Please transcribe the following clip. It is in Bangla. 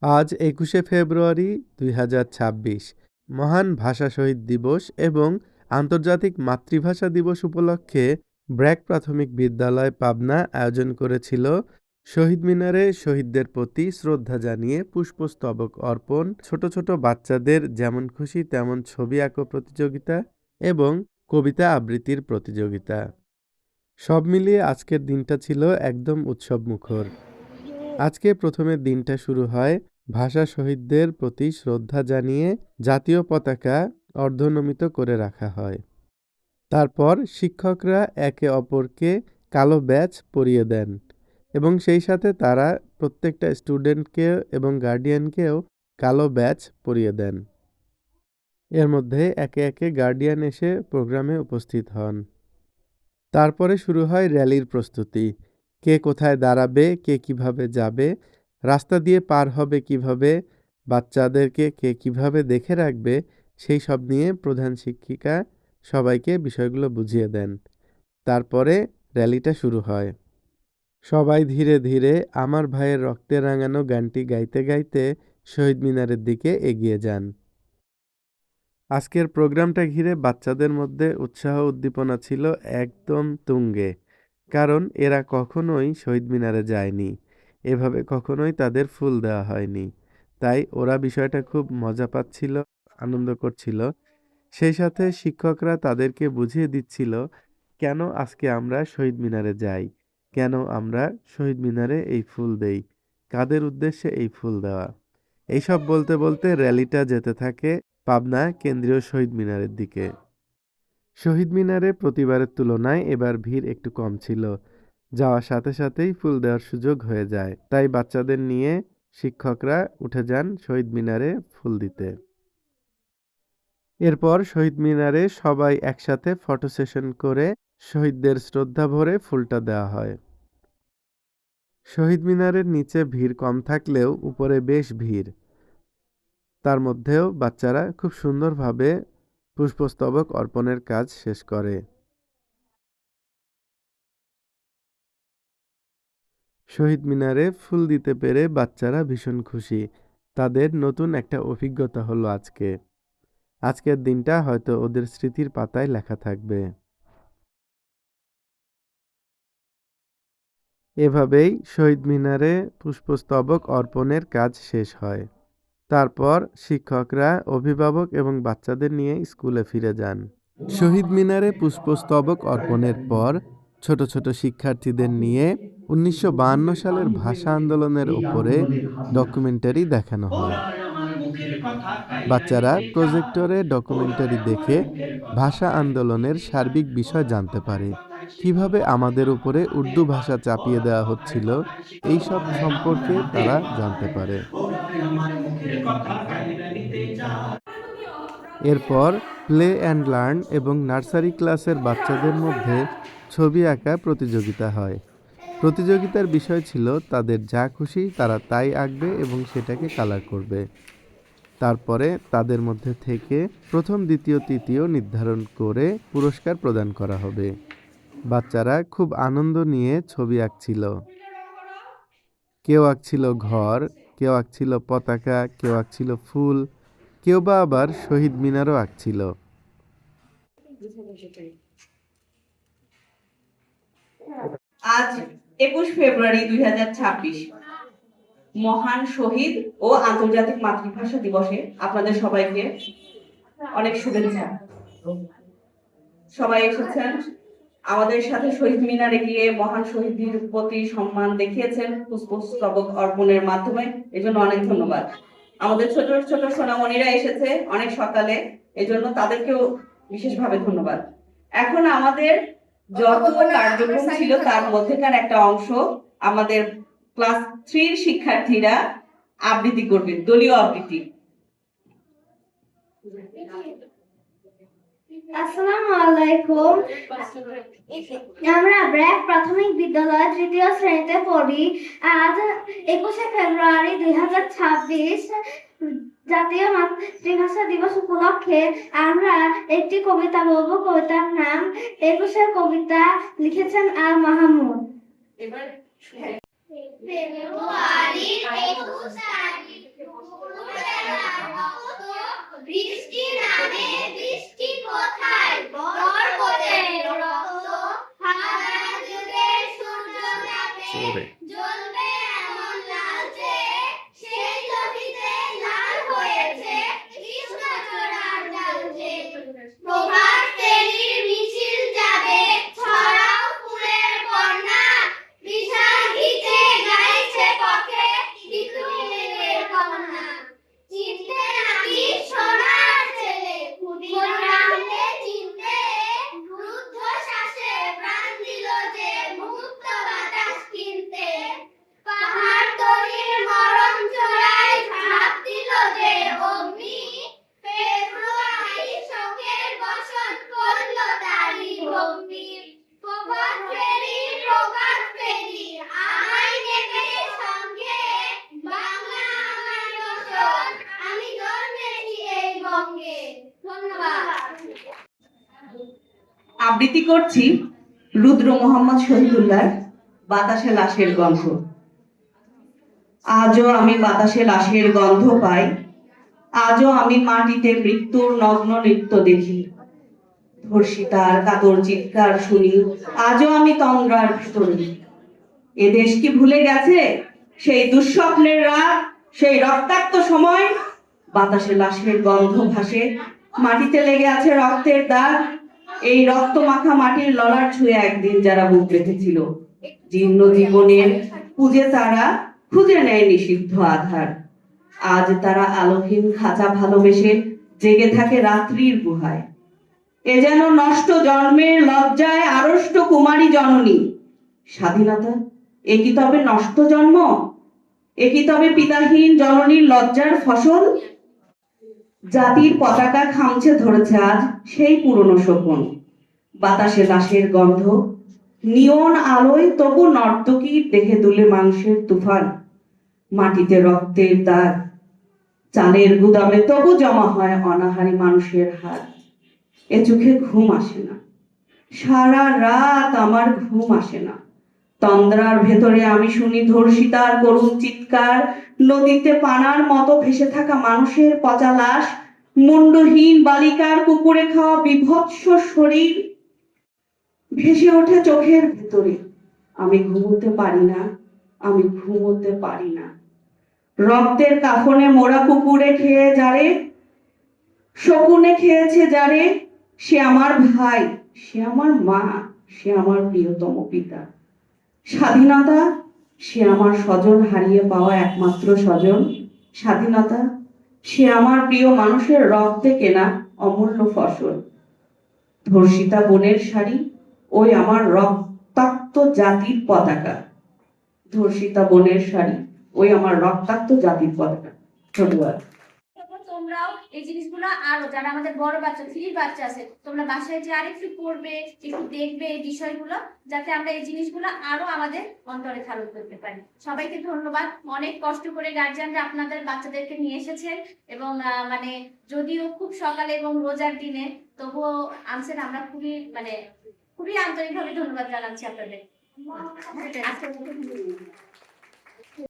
আজ ২১শে ফেব্রুয়ারি ২০২৬ মহান ভাষা শহীদ দিবস এবং আন্তর্জাতিক মাতৃভাষা দিবস উপলক্ষে ব্র্যাক প্রাথমিক বিদ্যালয় পাবনা আয়োজন করেছিল শহীদ মিনারে শহীদদের প্রতি শ্রদ্ধা জানিয়ে পুষ্পস্তবক অর্পণ, ছোট ছোট বাচ্চাদের যেমন খুশি তেমন ছবি আঁকো প্রতিযোগিতা এবং কবিতা আবৃত্তির প্রতিযোগিতা। সব মিলিয়ে আজকের দিনটা ছিল একদম উৎসবমুখর। আজকে প্রথমে দিনটা শুরু হয় ভাষা শহীদদের প্রতি শ্রদ্ধা জানিয়ে জাতীয় পতাকা অর্ধনমিত করে রাখা হয়। তারপর শিক্ষকরা একে অপরকে কালো ব্যাজ পরিয়ে দেন এবং সেই সাথে তারা প্রত্যেকটা স্টুডেন্টকে এবং গার্ডিয়ানকেও কালো ব্যাজ পরিয়ে দেন। এর মধ্যে একে একে গার্ডিয়ান এসে প্রোগ্রামে উপস্থিত হন। তারপরে শুরু হয় র্যালির প্রস্তুতি। কে কোথায় দাঁড়াবে, কে কিভাবে যাবে, রাস্তা দিয়ে পার হবে কিভাবে, বাচ্চাদেরকে কে কিভাবে দেখে রাখবে, সেই সব নিয়ে প্রধান শিক্ষিকা সবাইকে বিষয়গুলো বুঝিয়ে দেন। তারপরে র্যালিটা শুরু হয়। সবাই ধীরে ধীরে আমার ভাইয়ের রক্তে রাঙানো গানটি গাইতে গাইতে শহীদ মিনারের দিকে এগিয়ে যান। আজকের প্রোগ্রামটা ঘিরে বাচ্চাদের মধ্যে উৎসাহ উদ্দীপনা ছিল একদম তুঙ্গে, কারণ এরা কখনোই শহীদ মিনারে যায়নি, এভাবে কখনোই তাদের ফুল দেওয়া হয়নি। তাই ওরা বিষয়টা খুব মজা পাচ্ছিল, আনন্দ করছিল। সেই সাথে শিক্ষকরা তাদেরকে বুঝিয়ে দিচ্ছিল কেন আজকে আমরা শহীদ মিনারে যাই, কেন আমরা শহীদ মিনারে এই ফুল দেই, কাদের উদ্দেশ্যে এই ফুল দেওয়া। এইসব বলতে বলতে র্যালিটা যেতে থাকে পাবনা কেন্দ্রীয় শহীদ মিনারের দিকে। শহীদ মিনারে প্রতিবারের তুলনায় এবার ভিড় একটু কম ছিল। যাওয়ার সাথে সাথেই ফুল দেওয়ার সুযোগ হয়ে যায়, তাই বাচ্চাদের নিয়ে শিক্ষকরা উঠে যান শহীদ মিনারে ফুল দিতে। এরপর শহীদ মিনারে সবাই একসাথে ফটো সেশন করে শহীদদের শ্রদ্ধা ভরে ফুলটা দেওয়া হয়। শহীদ মিনারের নিচে ভিড় কম থাকলেও উপরে বেশ ভিড়। তার মধ্যেও বাচ্চারা খুব সুন্দরভাবে পুষ্পস্তবক অর্পণের কাজ শেষ করে। শহীদ মিনারে ফুল দিতে পেরে বাচ্চারা ভীষণ খুশি। তাদের নতুন একটা অভিজ্ঞতা হলো আজকে। আজকের দিনটা হয়তো ওদের স্মৃতির পাতায় লেখা থাকবে। এভাবেই শহীদ মিনারে পুষ্পস্তবক অর্পণের কাজ শেষ হয়। তারপর শিক্ষকরা, অভিভাবক এবং বাচ্চাদের নিয়ে স্কুলে ফিরে যান। শহীদ মিনারে পুষ্পস্তবক অর্পণের পর ছোট ছোট শিক্ষার্থীদের নিয়ে ১৯৫২ সালের ভাষা আন্দোলনের ওপরে ডকুমেন্টারি দেখানো হয়। বাচ্চারা প্রজেক্টরে ডকুমেন্টারি দেখে ভাষা আন্দোলনের সার্বিক বিষয় জানতে পারে, কিভাবে আমাদের উপরে উর্দু ভাষা চাপিয়ে দেওয়া হচ্ছিল, এই সব সম্পর্কে তারা জানতে পারে। এরপর প্লে অ্যান্ড লার্ন এবং নার্সারি ক্লাসের বাচ্চাদের মধ্যে ছবি আঁকা প্রতিযোগিতা হয়। প্রতিযোগিতার বিষয় ছিল তাদের যা খুশি তারা তাই আঁকবে এবং সেটাকে কালার করবে। তারপরে তাদের মধ্যে থেকে প্রথম, দ্বিতীয়, তৃতীয় নির্ধারণ করে পুরস্কার প্রদান করা হবে। বাচ্চারা খুব আনন্দ নিয়ে ছবি আঁকছিল। কেউ আঁকছিল ঘর, কেউ আঁকছিল পতাকা, কেউ আঁকছিল ফুল, কেউ বা আবার শহীদ মিনারও আঁকছিল। আজ ২১ ফেব্রুয়ারি ২০২৬ মহান শহীদ ও আন্তর্জাতিক মাতৃভাষা দিবসে আপনাদের সবাইকে অনেক শুভেচ্ছা। সবাই এসেছেন, আমাদের সাথে শহীদ মিনারে গিয়ে মহান শহীদদের প্রতি সম্মান দেখিয়েছেন পুষ্পস্তবক অর্পণের মাধ্যমে, এজন্য অনেক ধন্যবাদ। আমাদের ছোট ছোট সোনামণিরা এসেছে অনেক সকালে, এজন্য তাদেরকেও বিশেষভাবে ধন্যবাদ। এখন আমাদের যত কার্যক্রম ছিল তার মধ্যেকার একটা অংশ আমাদের ক্লাস 3 শিক্ষার্থীরা আবৃত্তি করবেন, দলীয় আবৃত্তি। আসসালামু আলাইকুম। আমরা ব্র্যাক প্রাথমিক বিদ্যালয় তৃতীয় শ্রেণীতে পড়ি। আজ ২১শে ফেব্রুয়ারি ২০২৬ জাতীয় মাতৃভাষা দিবস উপলক্ষে আমরা একটি কবিতা বলবো। কবিতার নাম ২১-এর কবিতা, লিখেছেন আল মাহমুদ। ফেব্রুয়ারির ২১ তারিখ কামনা চিনতে নাকি সোনার ছেলে ক্ষুদিরাম রামকে চিনতে রুদ্ধ শ্বাসে প্রাণ দিল যে মুক্ত বাতাস কিনতে পাহাড় তরির মরণ চূড়ায় ঝাঁপ দিল যে অগ্নি ফেব্রুয়ারি শোকের বসন করল তারি ভগ্নি প্রভাত ফেরি আমায় নেবে সঙ্গে বাংলা আমার বসন আমি জন্মেছি এই বঙ্গে ধন্যবাদ আবৃত্তি করছি রুদ্র মোহাম্মদ শহীদুল্লাহর বাতাসে লাশের গন্ধ। আজও আমি বাতাসে লাশের গন্ধ পাই, আজও আমি মাটিতে মৃত্যুর নগ্ন নৃত্য দেখি, ধর্ষিতার কাতর চিৎকার শুনি, আজও আমি তন্দ্রার ভিতরে। এ দেশ কি ভুলে গেছে সেই দুঃস্বপ্নের রাত, সেই রক্তাক্ত সময়? বাতাসে লাশের গন্ধ ভাসে, মাটিতে লেগে আছে রক্তের দাগ। এই রক্ত মাখা মাটির ললাট ছুঁয়ে একদিন যারা বুক বেঁধেছিল, জীর্ণ জীবনের তারা খুঁজে নেয় নিষিদ্ধ আধার। আজ তারা আলোহীন খাঁচা ভালোবেসে জেগে থাকে রাত্রির গুহায়। এ যেন নষ্ট জন্মের লজ্জায় আড়ষ্ট কুমারী জননী। স্বাধীনতা এ কি তবে নষ্ট জন্ম? এ কি তবে পিতাহীন জননীর লজ্জার ফসল? জাতির পতাকা খামচে ধরেছে আজ সেই পুরনো শকুন। বাতাসে লাশের গন্ধ, নিয়ন আলোয় তবু নর্তকীর দেহে দুলে মাংসের তুফান। মাটিতে রক্তের দাগ, চালের গুদামে তবু জমা হয় অনাহারী মানুষের হাত। এ চোখে ঘুম আসে না, সারা রাত আমার ঘুম আসে না। তন্দ্রার ভেতরে আমি শুনি ধর্ষিতার করুণ চিৎকার, নদীতে পানার মতো ভেসে থাকা মানুষের পচা লাশ, মুন্ডহীন বালিকার কুকুরে খাওয়া বিভৎস শরীর ভেসে ওঠে চোখের ভেতরে। আমি ঘুমোতে পারি না, আমি ঘুমোতে পারি না। রক্তের কাফনে মোরা কুকুরে খেয়ে যারে, শকুনে খেয়েছে যারে, সে আমার ভাই, সে আমার মা, সে আমার প্রিয়তম পিতা। স্বাধীনতা সে আমার স্বজন হারিয়ে পাওয়া একমাত্র স্বজন। স্বাধীনতা সে আমার প্রিয় মানুষের রক্তে কেনা অমূল্য ফসল। ধর্ষিতা বোনের শাড়ি ওই আমার রক্তাক্ত জাতির পতাকা। ধর্ষিতা বোনের শাড়ি ওই আমার রক্তাক্ত জাতির পতাকা। ধন্যবাদ। তোমরাও এই জিনিসগুলো আরো যারা আমাদের বড় বাচ্চা ফ্রির বাচ্চা আছে তোমরা বাসায় যে আরেকটু পড়বে, একটু দেখবে এই বিষয়গুলো, যাতে আমরা এই জিনিসগুলো আরো আমাদের অন্তরে ধারণ করতে পারি। সবাইকে ধন্যবাদ। অনেক কষ্ট করে গার্জিয়ানরা আপনাদের বাচ্চাদেরকে নিয়ে এসেছেন এবং মানে যদিও খুব সকালে এবং রোজার দিনে তবুও আনছেন। আমরা খুবই আন্তরিকভাবে ধন্যবাদ জানাচ্ছি আপনাদের।